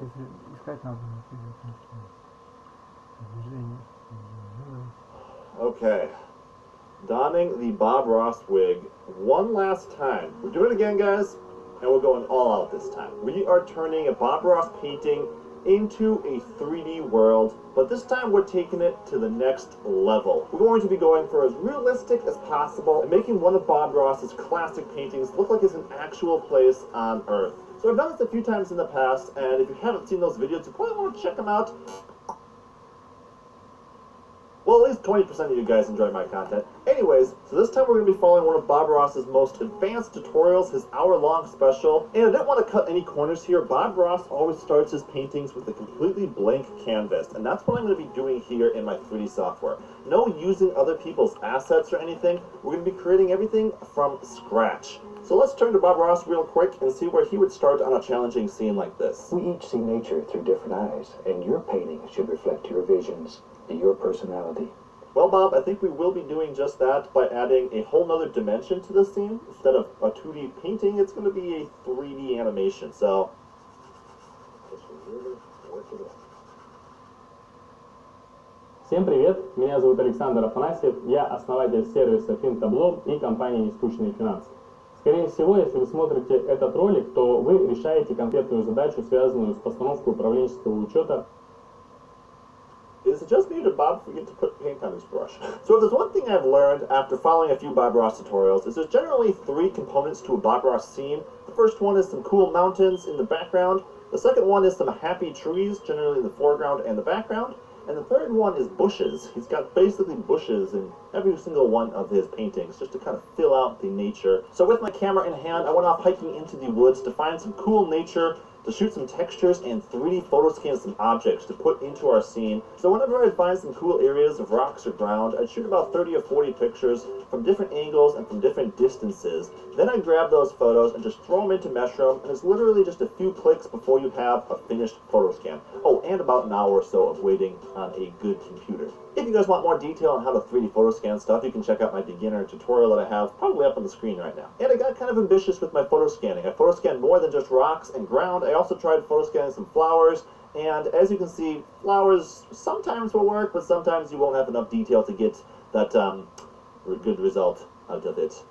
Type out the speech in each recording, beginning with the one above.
если искать надо движение. Okay. Donning the Bob Ross wig one last time. We're doing it again, guys, and we're going all out this time. We are turning a Bob Ross painting into a 3D world, but this time we're taking it to the next level. We're going to be going for as realistic as possible and making one of Bob Ross's classic paintings look like it's an actual place on Earth. So I've done this a few times in the past, and if you haven't seen those videos, you probably want to check them out. Well, at least 20% of you guys enjoy my content. Anyways, so this time we're going to be following one of Bob Ross's most advanced tutorials, his hour-long special. And I didn't want to cut any corners here. Bob Ross always starts his paintings with a completely blank canvas, and that's what I'm going to be doing here in my 3D software. No using other people's assets or anything. We're going to be creating everything from scratch. So let's turn to Bob Ross real quick and see where he would start on a challenging scene like this. We each see nature through different eyes, and your painting should reflect your visions, your personality. Well, Bob, I think we will be doing just that by adding a whole nother dimension to this scene. Instead of a 2D painting, it's going to be a 3D animation, so Всем привет! Меня зовут Александр Афанасьев, я основатель сервиса FinTableau и компании «Нескучные финансы». Скорее всего, если вы смотрите этот ролик, то вы решаете конкретную задачу, связанную с постановкой управленческого учета. Is it just me or did Bob forget to put paint on his brush? So if there's one thing I've learned after following a few Bob Ross tutorials, is there's generally 3 components to a Bob Ross scene. The first one is some cool mountains in the background. The second one is some happy trees, generally in the foreground and the background. And the third one is bushes. He's got basically bushes in every single one of his paintings, just to kind of fill out the nature. So with my camera in hand, I went off hiking into the woods to find some cool nature, to shoot some textures and 3D photo scan some objects to put into our scene. So whenever I'd find some cool areas of rocks or ground, I'd shoot about 30 or 40 pictures from different angles and from different distances. Then I'd grab those photos and just throw them into Meshroom, and it's literally just a few clicks before you have a finished photo scan. Oh, and about an hour or so of waiting on a good computer. If you guys want more detail on how to 3D photo scan stuff, you can check out my beginner tutorial that I have probably up on the screen right now. And I got kind of ambitious with my photo scanning. I photo scanned more than just rocks and ground. I also tried photo scanning some flowers, and as you can see, flowers sometimes will work, but sometimes you won't have enough detail to get that good result out of it.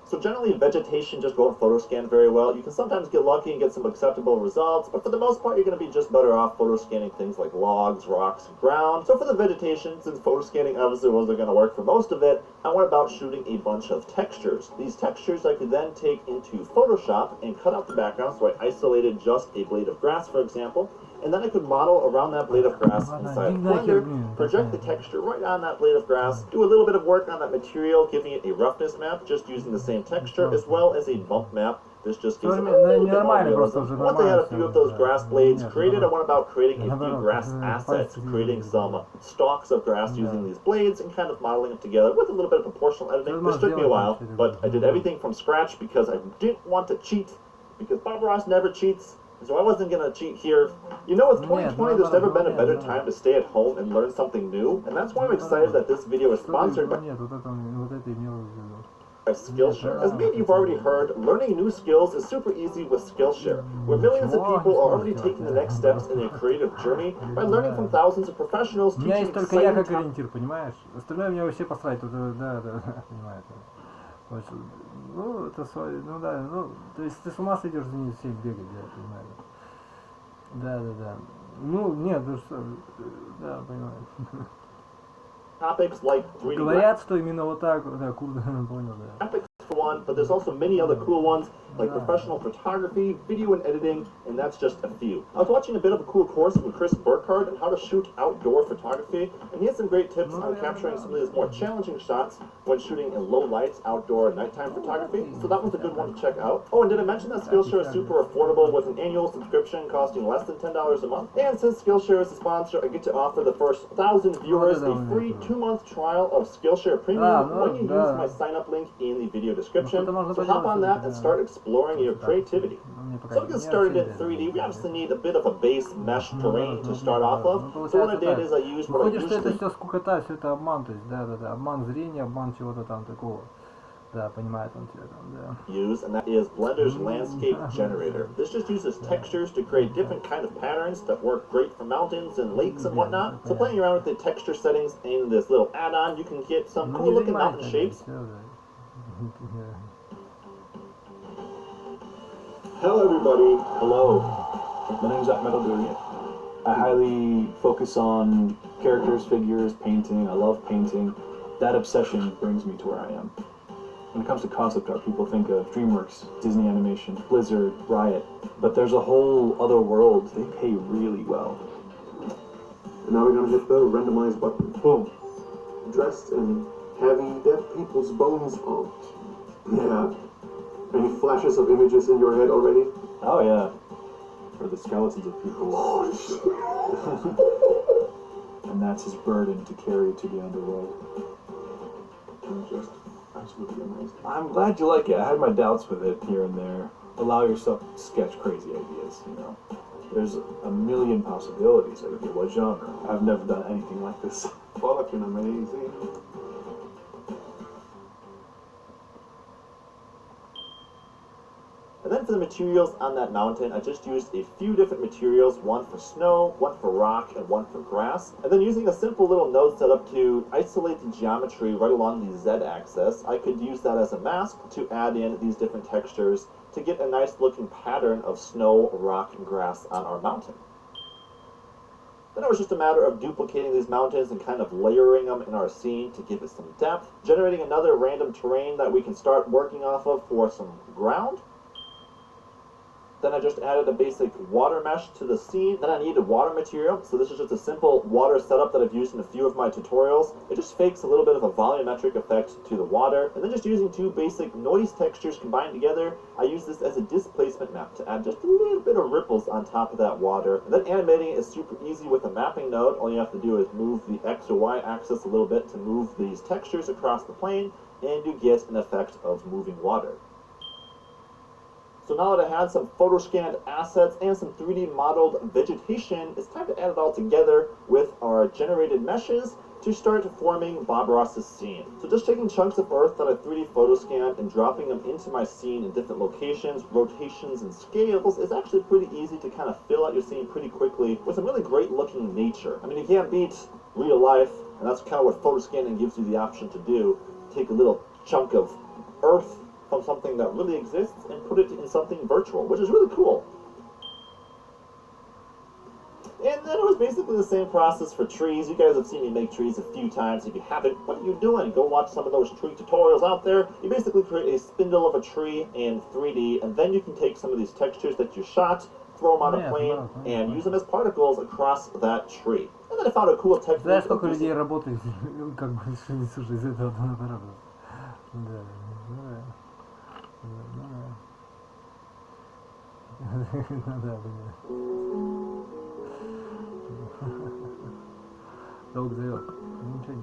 So generally, vegetation just won't photo scan very well. You can sometimes get lucky and get some acceptable results, but for the most part, you're going to be just better off photo scanning things like logs, rocks, and ground. So for the vegetation, since photo scanning obviously wasn't going to work for most of it, I went about shooting a bunch of textures. These textures I could then take into Photoshop and cut out the background, so I isolated just a blade of grass, for example, and then I could model around that blade of grass inside Blender, project the texture right on that blade of grass, do a little bit of work on that material, giving it a roughness map, just using the same texture, as well as a bump map. This just gives it a little bit more realism. Once I had a few of those grass blades created, I went about creating a few grass assets, creating some stalks of grass using these blades and kind of modeling them together with a little bit of proportional editing. This took me a while, but I did everything from scratch because I didn't want to cheat, because Bob Ross never cheats. So I wasn't going to cheat here. You know, with 2020, there's never been a better time to stay at home and learn something new. And that's why I'm excited that this video is sponsored by Skillshare. As maybe you've already heard, learning new skills is super easy with Skillshare, where millions of people are already taking the next steps in their creative journey by learning from thousands of professionals. У меня есть только я как ориентир, понимаешь? Остальное мне вообще посрать. Да, понимаешь. Ну, это свой, ну да, ну, то есть ты с ума сойдешь за ней всем бегать, да, понимаю. Да. Ну, нет, ну что, да, понимаю. Topics like 3D. Говорят, что именно вот так, да, круто, понял, да. For one, but there's also many other cool ones like professional photography, video and editing, and that's just a few. I was watching a bit of a cool course from Chris Burkhardt on how to shoot outdoor photography, and he had some great tips on capturing some of these more challenging shots when shooting in low lights outdoor nighttime photography, so that was a good one to check out. Oh, and did I mention that Skillshare is super affordable with an annual subscription costing less than $10 a month? And since Skillshare is a sponsor, I get to offer the first 1,000 viewers a free 2-month trial of Skillshare Premium when you use my sign-up link in the video description. So hop on that and start exploring your creativity. So to get started in 3D, we obviously need a bit of a base mesh terrain to start off of. So what I did is I used what I usually... Выходит, что это все скукота, все это обман, то есть, да, обман зрения, обман чего-то там такого. Да, понимает он тебя там, да. use, and that is Blender's Landscape Generator. This just uses textures to create different kind of patterns that work great for mountains and lakes and whatnot. So playing around with the texture settings in this little add-on, you can get some Ну, cool не looking занимает mountain тогда, shapes. всё, да. Hello, everybody. Hello. My name is Ahmed Al-Durian. I highly focus on characters, figures, painting. I love painting. That obsession brings me to where I am. When it comes to concept art, people think of DreamWorks, Disney Animation, Blizzard, Riot, but there's a whole other world. They pay really well. Now we're gonna hit the randomize button. Boom. Dressed in heavy dead people's bones art. Yeah. Any flashes of images in your head already? Oh yeah. For the skeletons of people. And that's his burden to carry to the underworld. I'm just absolutely amazed. I'm glad you like it. I had my doubts with it here and there. Allow yourself to sketch crazy ideas, you know. There's a million possibilities. Like, okay, what genre? I've never done anything like this. Fucking amazing. And then for the materials on that mountain, I just used a few different materials, one for snow, one for rock, and one for grass. And then using a simple little node setup to isolate the geometry right along the Z-axis, I could use that as a mask to add in these different textures to get a nice looking pattern of snow, rock, and grass on our mountain. Then it was just a matter of duplicating these mountains and kind of layering them in our scene to give it some depth, generating another random terrain that we can start working off of for some ground. Then I just added a basic water mesh to the scene. Then I needed water material, so this is just a simple water setup that I've used in a few of my tutorials. It just fakes a little bit of a volumetric effect to the water, and then just using two basic noise textures combined together, I use this as a displacement map to add just a little bit of ripples on top of that water. And then animating it is super easy with a mapping node. All you have to do is move the X or Y axis a little bit to move these textures across the plane, and you get an effect of moving water. So now that I had some photo scanned assets and some 3D modeled vegetation, it's time to add it all together with our generated meshes to start forming Bob Ross's scene. So just taking chunks of earth that I 3D photo scanned and dropping them into my scene in different locations, rotations, and scales is actually pretty easy to kind of fill out your scene pretty quickly with some really great looking nature. I mean, you can't beat real life, and that's kind of what photo scanning gives you the option to do. Take a little chunk of earth from something that really exists and put it in something virtual, which is really cool. And then it was basically the same process for trees. You guys have seen me make trees a few times. If you haven't, what are you doing? Go watch some of those tree tutorials out there. You basically create a spindle of a tree in 3D, and then you can take some of these textures that you shot, throw them on a plane, and use them as particles across that tree. And then I found a cool technique. Знаешь, сколько людей работает, как бы, слушай, из этого аппарата. Да, да. Да. Долг зовет. Ничего.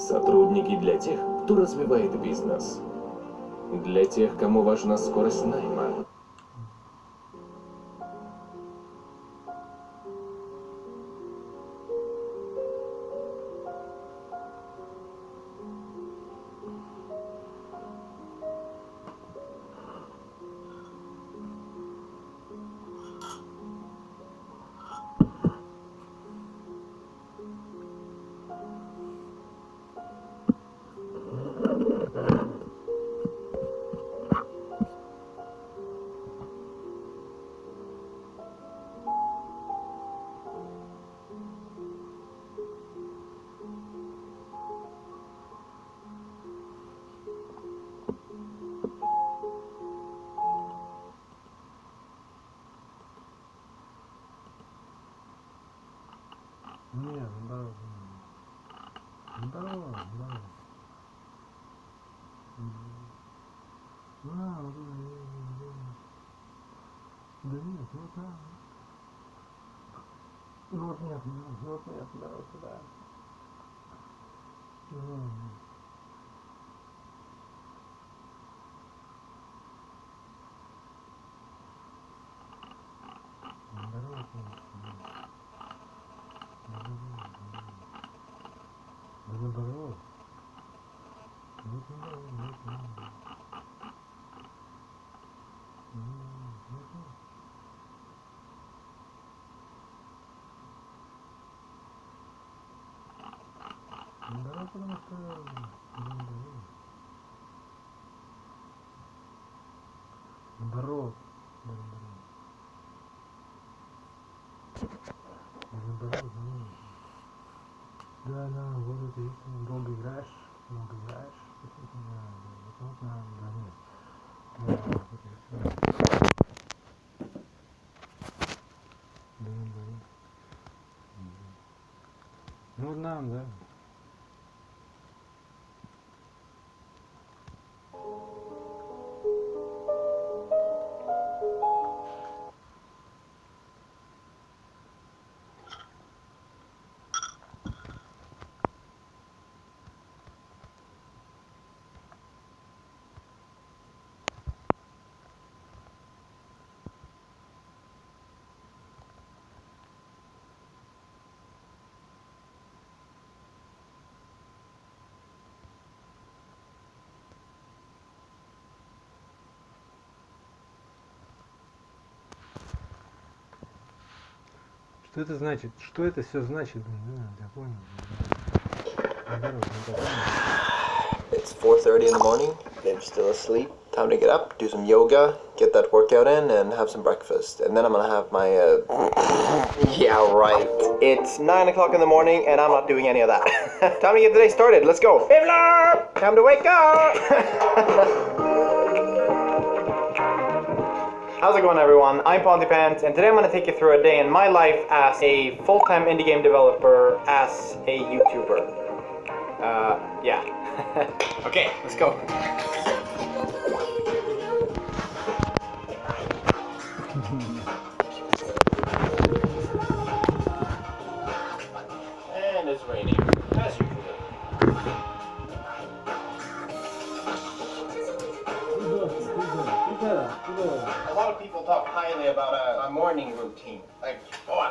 Сотрудники для тех, кто развивает бизнес. Для тех, кому важна скорость найма. Нет, здорово. Здорово, здорово. Да нет, вот да. Ну вот нет, здорово сюда. Здорово, наоборот. Да, потому что... Наоборот. Да, вот это есть, долго играешь, действительно, вот да, нет. Да, вот это все. Да. Ну, нам, да. Что это значит? Что это все значит? Я понял. It's 4:30 in the morning, Babe's still asleep. Time to get up, do some yoga, get that workout in, and have some breakfast. And then I'm gonna have my, yeah, right. It's 9 o'clock in the morning, and I'm not doing any of that. Time to get the day started, let's go. Bivler! Time to wake up! How's it going, everyone? I'm Pontypants, and today I'm going to take you through a day in my life as a full-time indie game developer, as a YouTuber. Yeah. Okay, let's go. And it's raining, as usual. A lot of people talk highly about a morning routine. Like, oh,